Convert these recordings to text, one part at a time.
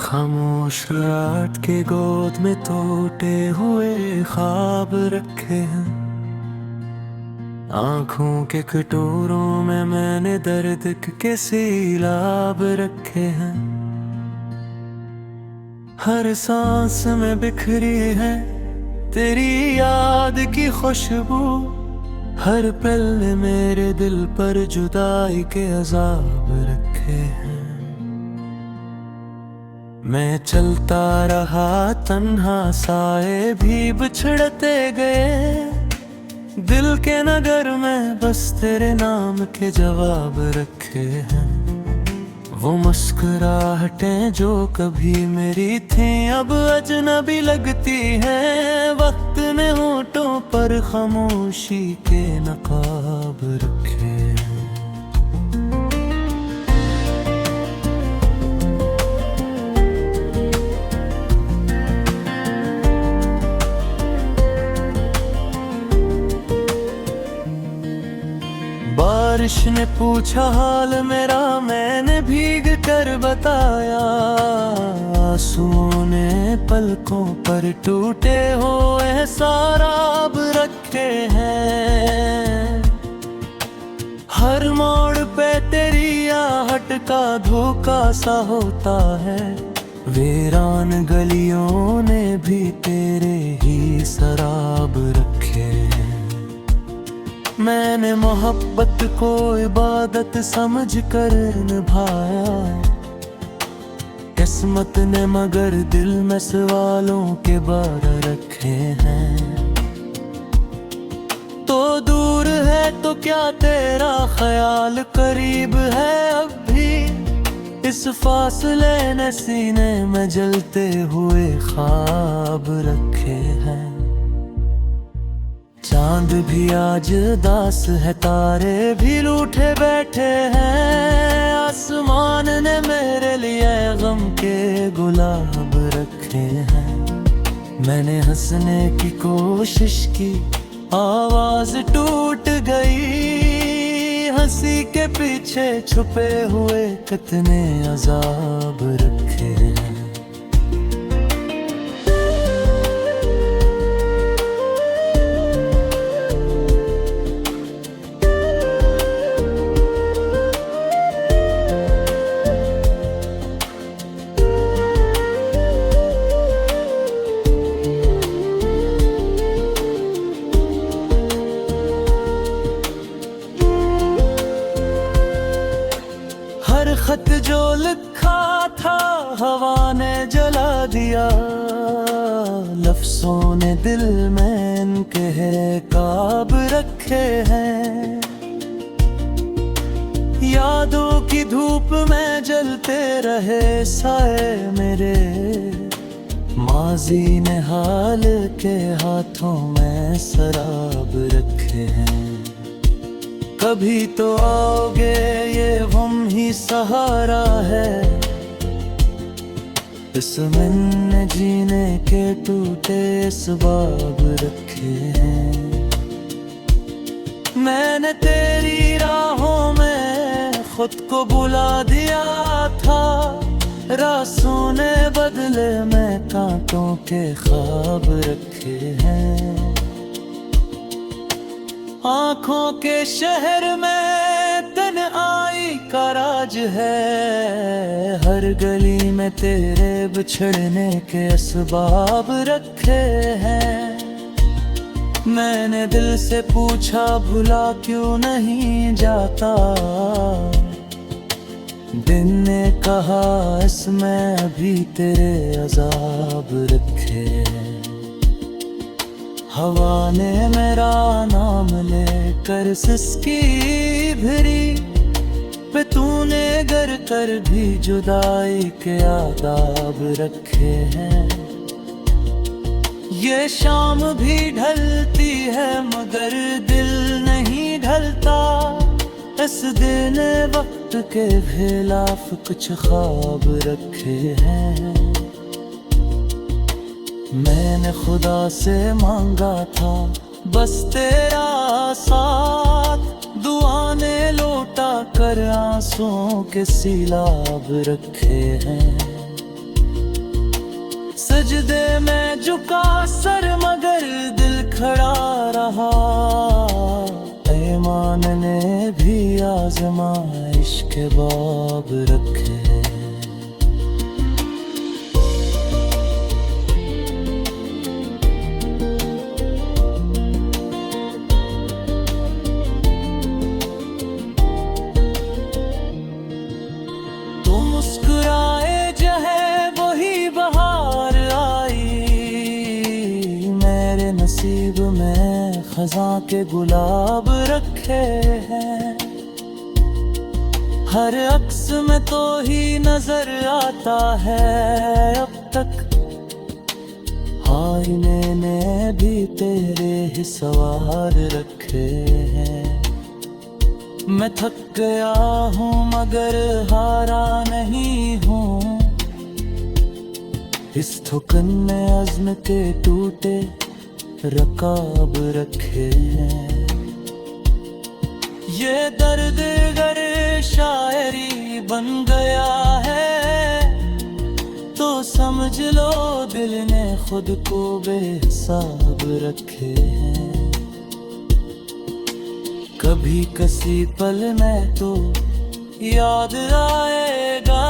खामोश रात के गोद में टूटे हुए ख्वाब रखे हैं। आंखों के कटोरों में मैंने दर्द के सैलाब रखे हैं। हर सांस में बिखरी है तेरी याद की खुशबू। हर पल ने मेरे दिल पर जुदाई के अजाब रखे हैं। मैं चलता रहा तन्हा, साए भी बिछड़ते गए। दिल के नगर में बस तेरे नाम के जवाब रखे हैं। वो मुस्कुराहटें जो कभी मेरी थी अब अजनबी लगती हैं। वक्त ने होठों पर खामोशी के नकाब रखे हैं। बारिश ने पूछा हाल मेरा, मैंने भीग कर बताया। आंसुओं ने पलकों पर टूटे हुए साराब रखे हैं। हर मोड़ पे तेरी आहट का धोखा सा होता है। वीरान गलियों ने भी तेरे ही शराब रखे हैं। मैंने मोहब्बत को इबादत समझ कर निभाया। किस्मत ने मगर दिल में सवालों के बार रखे हैं। तो दूर है तो क्या तेरा ख्याल करीब है अब भी। इस फासले ने सीने में जलते हुए ख्वाब रखे हैं। चांद भी आज दास है, तारे भी रूठे बैठे हैं। आसमान ने मेरे लिए गम के गुलाब रखे हैं। मैंने हंसने की कोशिश की, आवाज टूट गई। हंसी के पीछे छुपे हुए कितने अजाब रखे हैं। हर खत जो लिखा था हवा ने जला दिया। लफ्जों ने दिल में इनके काब रखे हैं। यादों की धूप में जलते रहे साए मेरे। माजी ने हाल के हाथों में शराब रखे हैं। कभी तो आओगे ये गम ही सहारा है। इस मन ने जीने के टूटे असबाब रखे हैं। मैंने तेरी राहों में खुद को बुला दिया था। रासों ने बदले में कांटों के ख्वाब रखे हैं। आँखों के शहर में तन्हाई का राज है। हर गली में तेरे बिछड़ने के असबाब रखे हैं। मैंने दिल से पूछा भुला क्यों नहीं जाता। दिन ने कहा इसमें अभी तेरे अजाब रखे हैं। हवा ने मेरा नाम लेकर सिसकी भरी। पे तूने गर कर भी जुदाई के आदाब रखे हैं। ये शाम भी ढलती है मगर दिल नहीं ढलता। इस दिन वक्त के खिलाफ कुछ ख्वाब रखे हैं। मैंने खुदा से मांगा था बस तेरा साथ। दुआ ने लौटा कर आंसुओं के सैलाब रखे हैं। झुका सर मगर दिल खड़ा रहा, ईमान ने भी आज़माइश के बाब रखे। मुस्कुराए जहे वही बहार आई, मेरे नसीब में खज़ां के गुलाब रखे हैं। हर अक्स में तो ही नजर आता है अब तक, आईने ने भी तेरे ही सवार रखे हैं। मैं थक गया हूँ मगर हारा नहीं हूँ, इस थुकन में अज़्म के टूटे रकाब रखे हैं। ये दर्द गर शायरी बन गया है तो समझ लो दिल ने खुद को बेहिसाब रखे हैं। कभी किसी पल में तो याद आएगा,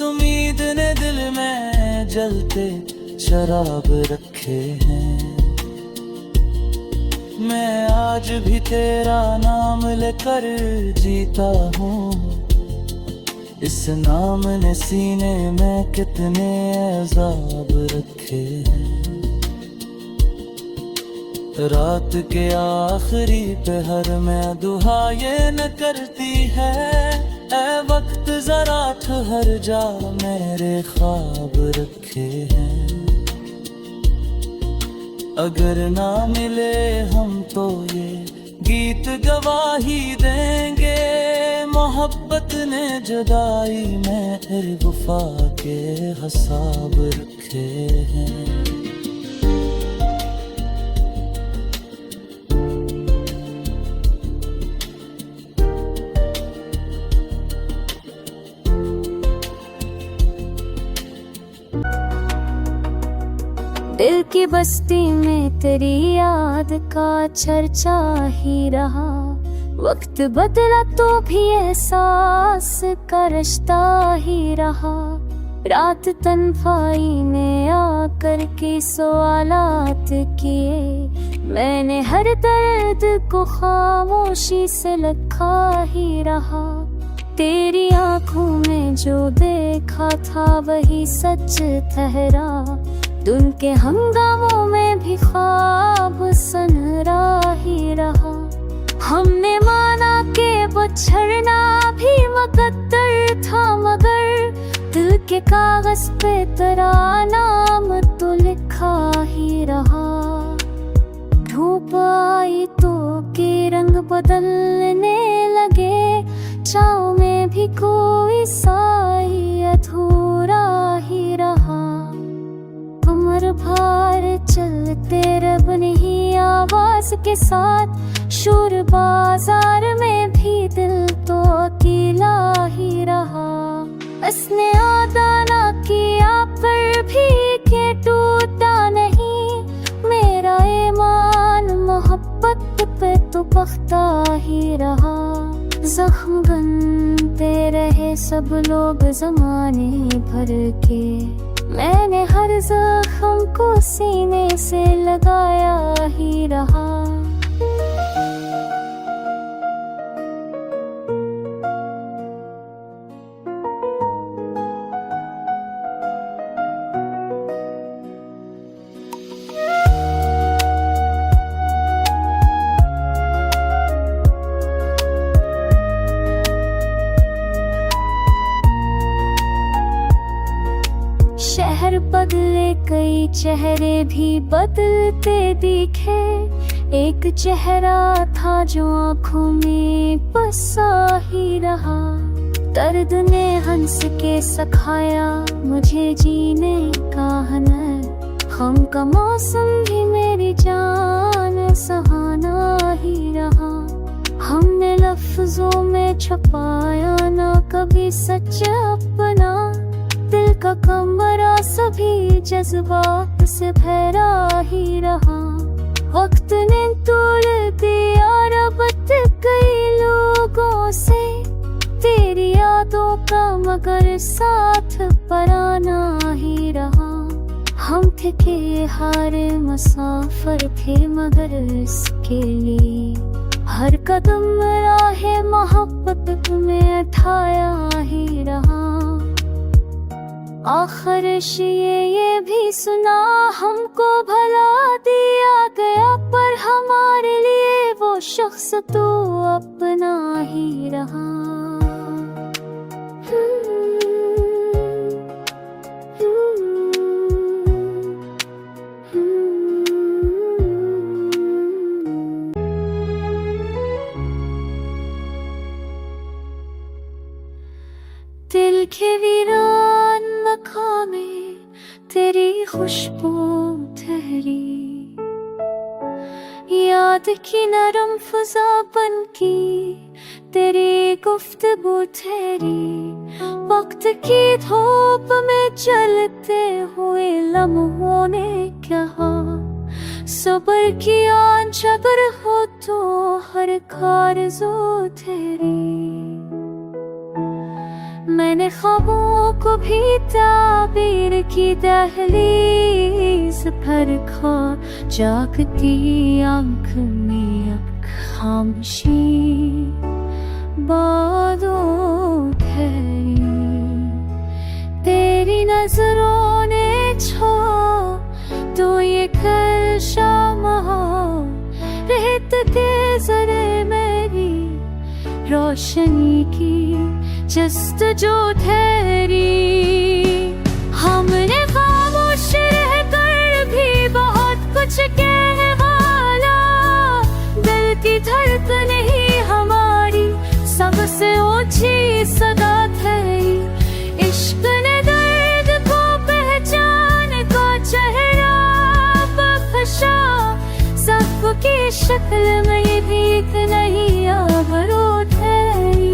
उम्मीद ने दिल में जलते शराब रखे हैं। मैं आज भी तेरा नाम लेकर जीता हूँ, इस नाम ने सीने में कितने अज़ाब रखे हैं। रात के आखिरी पहर में दुआ ये न करती है, ऐ वक्त जरा ठहर जा मेरे ख्वाब रखे हैं। अगर ना मिले हम तो ये गीत गवाही देंगे, मोहब्बत ने जुदाई में फिर वफा के हिसाब रखे हैं। दिल की बस्ती में तेरी याद का चर्चा ही रहा, वक्त बदला तो भी एहसास का रिश्ता ही रहा। रात तन्हाई ने आकर के सवालात किए, मैंने हर दर्द को खामोशी से लिखा ही रहा। तेरी आंखों में जो देखा था वही सच ठहरा, दिन के हंगामों में भी ख्वाब सनरा ही रहा। हमने माना के बछड़ना भी मुकद्दर था, मगर दिल के कागज पे तेरा नाम तो लिखा ही रहा। धूप आई तो के रंग बदलने लगे, छाँव में भी कोई साई अधूरा ही रहा। कमर भार चलते रब नहीं आवाज के साथ, शोर बाजार में भी दिल तो अकेला ही रहा। इसने आदा ना किया पर भी के टूटा नहीं, मेरा ईमान मोहब्बत पे तो पख्ता ही रहा। जख्म गनते रहे सब लोग ज़माने भर के, मैंने हर जख्म को सीने से लगाया ही रहा। शहर बदले कई चेहरे भी बदलते दिखे, एक चेहरा था जो आँखों में बसा ही रहा। दर्द ने हंस के सिखाया मुझे जीने का हुनर, गम का मौसम भी मेरी जान सहाना ही रहा। हमने लफ्जों में छुपाया ना कभी सच अपना, दिल का कमरा सभी जज्बात से भरा ही रहा। वक्त ने तोड़ दिया रबत कई लोगों से, तेरी यादों का मगर साथ पराना ही रहा। हम थे के हारे मुसाफिर थे मगर इसके लिए हर कदम राहे मोहब्बत में उठाया ही रहा। आखिर ये भी सुना हमको भला दिया गया, पर हमारे लिए वो शख्स तो अपना ही रहा। दिल के वीरान मकान में तेरी खुशबू ठहरी, याद की नरम फिजा बन की तेरी गुफ्तगू ठहरी। वक्त की धूप में चलते हुए लम्हों ने कहा, सब्र की आंच अगर हो तो हर आरज़ू तेरी। मैंने ख्वाबों को भी ताबीर की दहलीज पर खा, जागती आंख में अब खामोशी बादों ठहरी। तेरी नजरों ने छो तो ये कल शाम हो, रेत के जरे मेरी रोशनी की जस्तजू ठहरी। हमने खामोश रहकर भी बहुत कुछ कह डाला, दिल की धड़कन ही हमारी सबसे ऊंची सदा ठहरी। इश्क ने दर्द को पहचान का चेहरा बख्शा, सबकी शक्ल में ये भी एक नई आबरू ठहरी।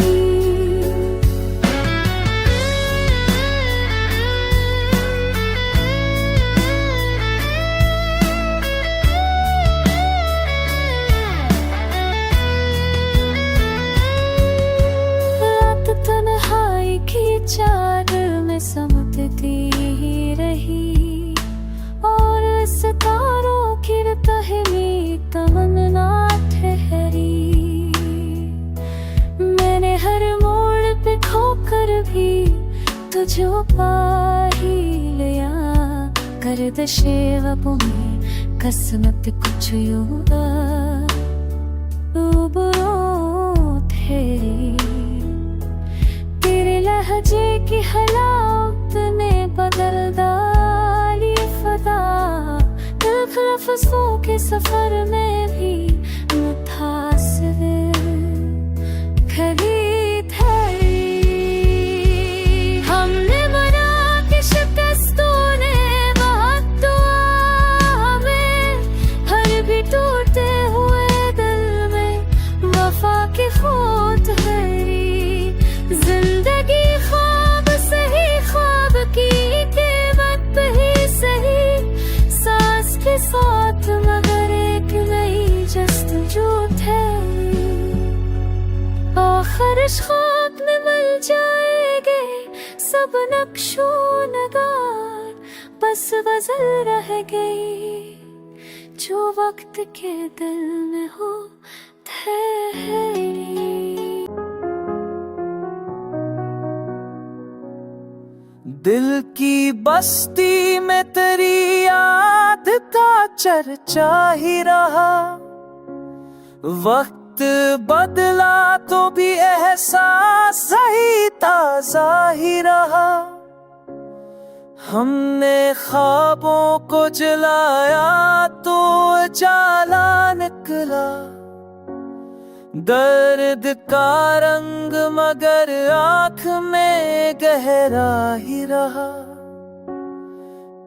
चादर में समुद्रती ही रही, और सितारों की तहमी तमन्ना ठहरी। मैंने हर मोड़ पे खोकर भी तुझको पा ही लिया, गर्दिशे लबों में किस्मत कुछ यूं रूबरू ठहरी। लहजे की हालात ने बदल डाली फदा, दिल लफ्ज़ों के सफर में भी मुतासिर खरीद है। हमने बना के शिकस्तों ने बहुत दुआ में, हर भी टूटे हुए दिल में वफा की खोट हरी। जिंदगी ख्वाब सही, ख्वाब की कीमत पे ही सही, सांस के साथ मगर एक नई जस्तजू ठहरी। आखिर इस ख्वाब में मिल जाएंगे सब नक्शो नगार, बस गजल रह गई जो वक्त के दिल में हो ठहरी। दिल की बस्ती में तेरी याद का चर्चा ही रहा। वक्त बदला तो भी एहसास सही ताजा ही रहा। हमने ख्वाबों को जलाया तो उजाला निकला, दर्द का रंग मगर आँख में गहरा ही रहा।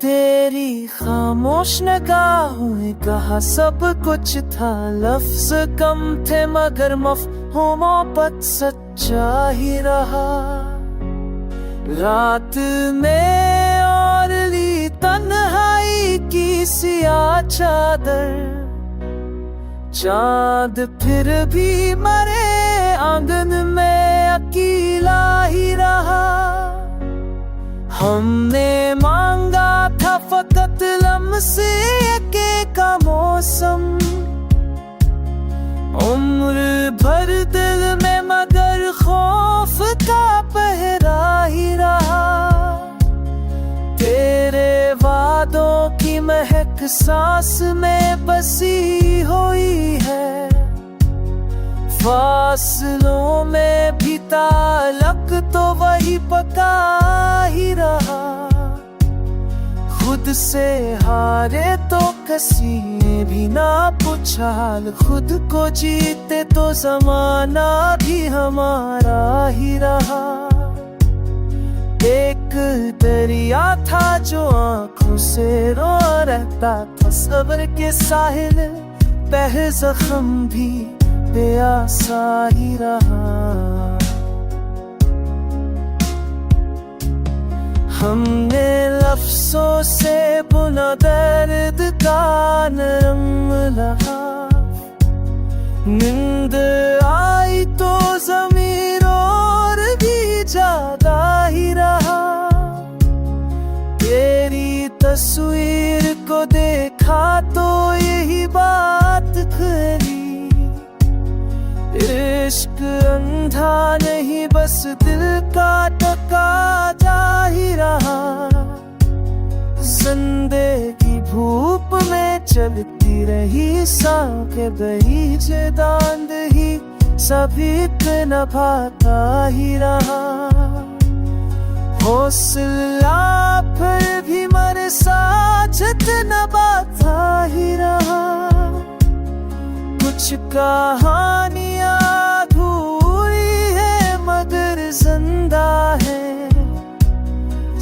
तेरी खामोश निगाहों ने कहा सब कुछ था, लफ्ज कम थे मगर मोहब्बत सच्चा ही रहा। रात में और ली तन्हाई की सिया चादर, चांद फिर भी मरे आंगन में अकेला ही रहा। हमने मांगा था फकत लम्हे का मौसम, उम्र भर दिल में मगर खौफ का पहरा ही रहा। तेरे वादों की महक सांस में बसी हुई है, फासलों में भी ताल्लुक तो वही पका ही रहा। खुद से हारे तो किसी ने भी ना पूछा हाल, खुद को जीते तो जमाना भी हमारा ही रहा। एक दरिया था जो आंखों से रो रहता था, सब्र के साहिल बह जख्म भी बेआसा ही रहा। हमने लफ्ज़ों से बुना दर्द का नरम लहाफ, नींद आई तो ज़मीर और भी ज्यादा ही रहा। तेरी तस्वीर को देखा तो यही बात खरी, इश्क अंधा नहीं बस दिल का टका जा ही रहा। जिंदगी धूप में चलती रही, सांखें बही दांद ही सभी पे नभाता ही रहा। हौसला फिर भी मर साजत नभाता ही रहा। कुछ कहानियां अधूरी है मगर जिंदा है,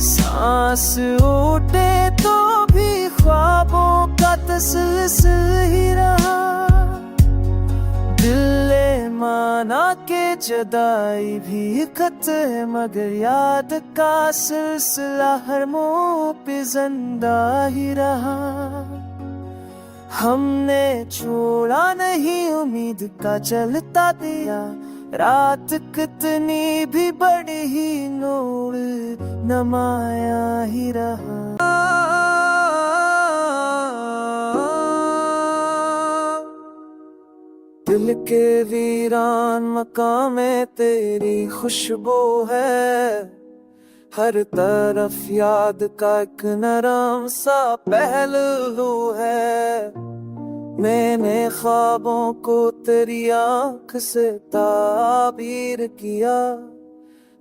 सांस उठे तो भी ख्वाबों का तसलसल ही रहा। दिल माना के जुदाई भी खत है मगर याद का सिलसिला हर मुंह पे जिंदा ही रहा। हमने छोड़ा नहीं उम्मीद का जलता दिया, रात कितनी भी बड़ी ही नूर नमाया ही रहा। दिल के वीरान मकाम में तेरी खुशबू है, हर तरफ याद का एक नरम सा पहलू है। मैंने ख्वाबों को तेरी आँख से ताबीर किया,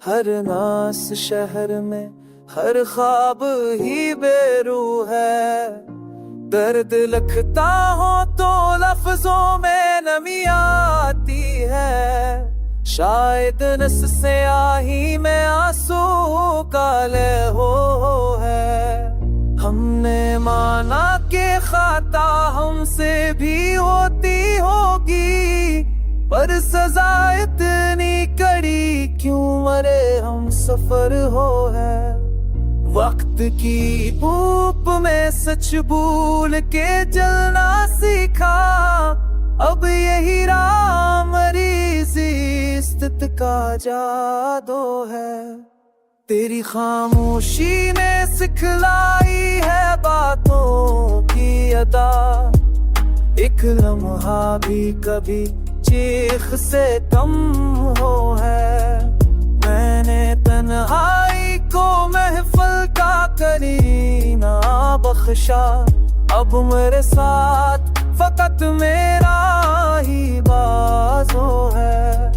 हर नास शहर में हर ख्वाब ही बेरू है। दर्द लिखता हो तो लफ्जों में नमी आती है, शायद नस से आही में आंसू काले हो है। हमने माना के खाता हमसे भी होती होगी, पर सजा इतनी कड़ी क्यों मरे हम सफर हो है। वक्त की धूप में सच भूल के जलना सीखा, अब यही राम मरीज़ी स्थित का जादू है। तेरी खामोशी ने सिखलाई है बातों की अदा, एक लम्हा भी कभी चीख से कम हो है। मैंने तन्हाई को महफिल का करीना बख्शा, अब मेरे साथ फकत मेरा ही बाज़ो है।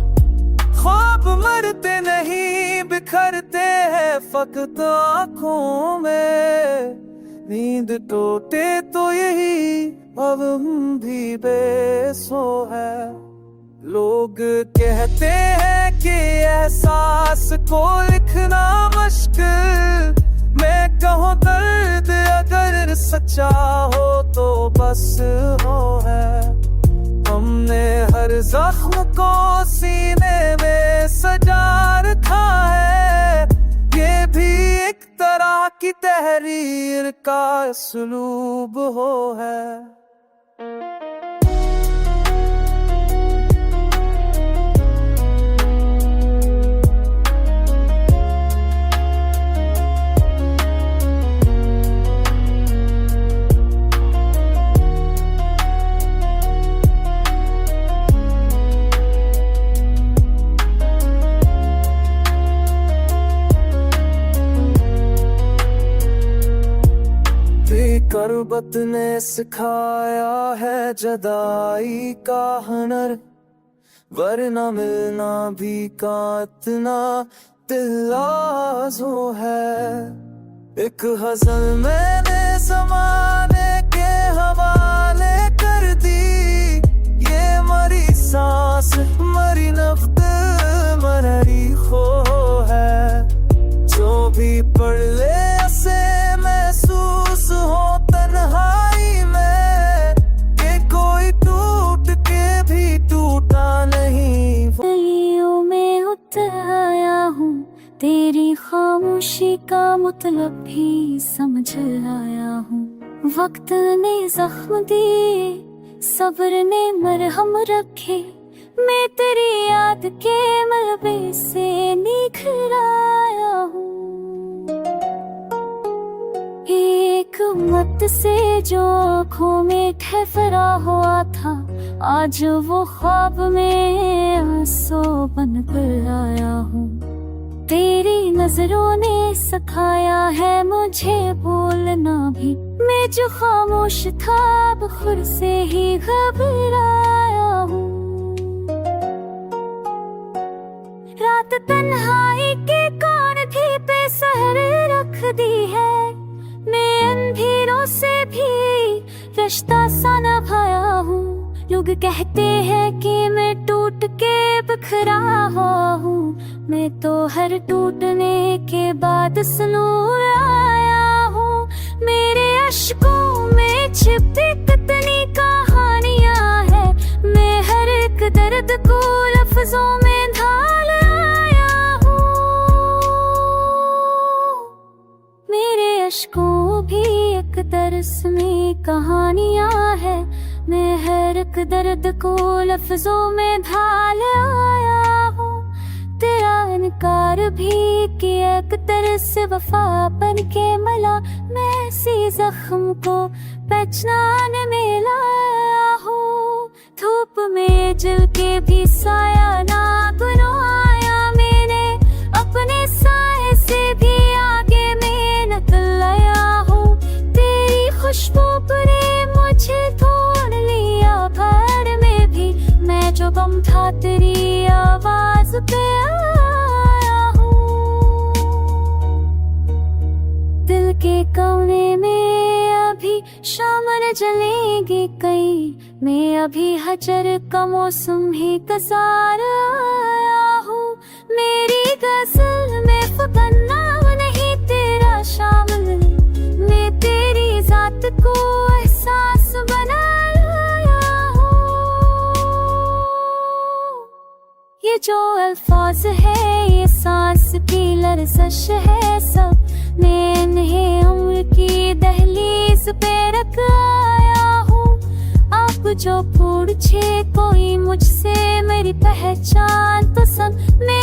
ख्वाब मरते नहीं बिखरते हैं फकत आँखों में, नींद टूटे तो यही अब हम भी बेसो है। लोग कहते हैं कि एहसास को लिखना मुश्किल, मैं कहूँ दर्द अगर सच्चा हो तो बस हो है। हमने हर जख्म को सीने में सजा रखा है, ये भी एक तरह की तहरीर का उसलूब हो है। करबत ने सिखाया है जदाई का हुनर, वरना मिलना भी का इतना तिल्लाज़ो है। एक गज़ल मैंने ज़माने के हवाले कर दी, ये मरी सांस मरी नफ्त मरी खो है। जो भी पढ़ ले ऐसे महसूस हो तन्हाई में, कि कोई टूट के भी टूटा नहीं। गलियों में उतर आया हूँ, तेरी खामोशी का मतलब भी समझ आया हूँ। वक्त ने जख्म दिए, सब्र ने मरहम रखे, मैं तेरी याद के मलबे से निखर आया हूँ। एक मत से जो आँखों में ठहरा हुआ था, आज वो ख्वाब में आंसू बन कर आया हूँ। तेरी नजरों ने सिखाया है मुझे बोलना भी, मैं जो खामोश था अब खुद से ही घबराया हूँ। रात तन्हाई के कौन थी पे सहर रख दी है, मैं अंधेरों से भी रिश्ता सा निभाया हूँ। लोग कहते हैं कि मैं टूट के बिखरा हुआ हूँ, मैं तो हर टूटने के बाद सुनूर आया हूँ। मेरे अश्कों में छिपी कितनी कहानियाँ हैं, मैं हर एक दर्द को लफ्जों में ढाल आया हूँ। मेरे अश्कों भी एक दर्स में कहानियाँ हैं, मैं हर एक दर्द को लफ्जों में ढाल आया हूँ। तेरा इनकार भी कि एक तरह से वफा बन के मला, मैं सी जख्म को पहचान में लाया हूँ। धूप में जल के भी साया ना बनवाया मैंने, अपने साए से भी आगे मैं निकल आया हूँ। तेरी खुशबू पर मुझे तोड़ लिया घर में भी, मैं जो गम था तेरी आवाज पे आया हूँ। दिल के कोने में अभी शाम न जलेगी कहीं, मैं अभी हजर का मौसम ही गुजार आया हूँ। मेरी गजल में फकन्ना नहीं तेरा शामिल, मैं तेरी जात को एहसास बना लाया हूँ। ये जो अल्फाज है ये सांस की लर्ज़श है, सब मैं इन्हें उम्र की दहलीज पे रख आया हूँ। अब जो पूछे कोई मुझसे मेरी पहचान तो सब मैं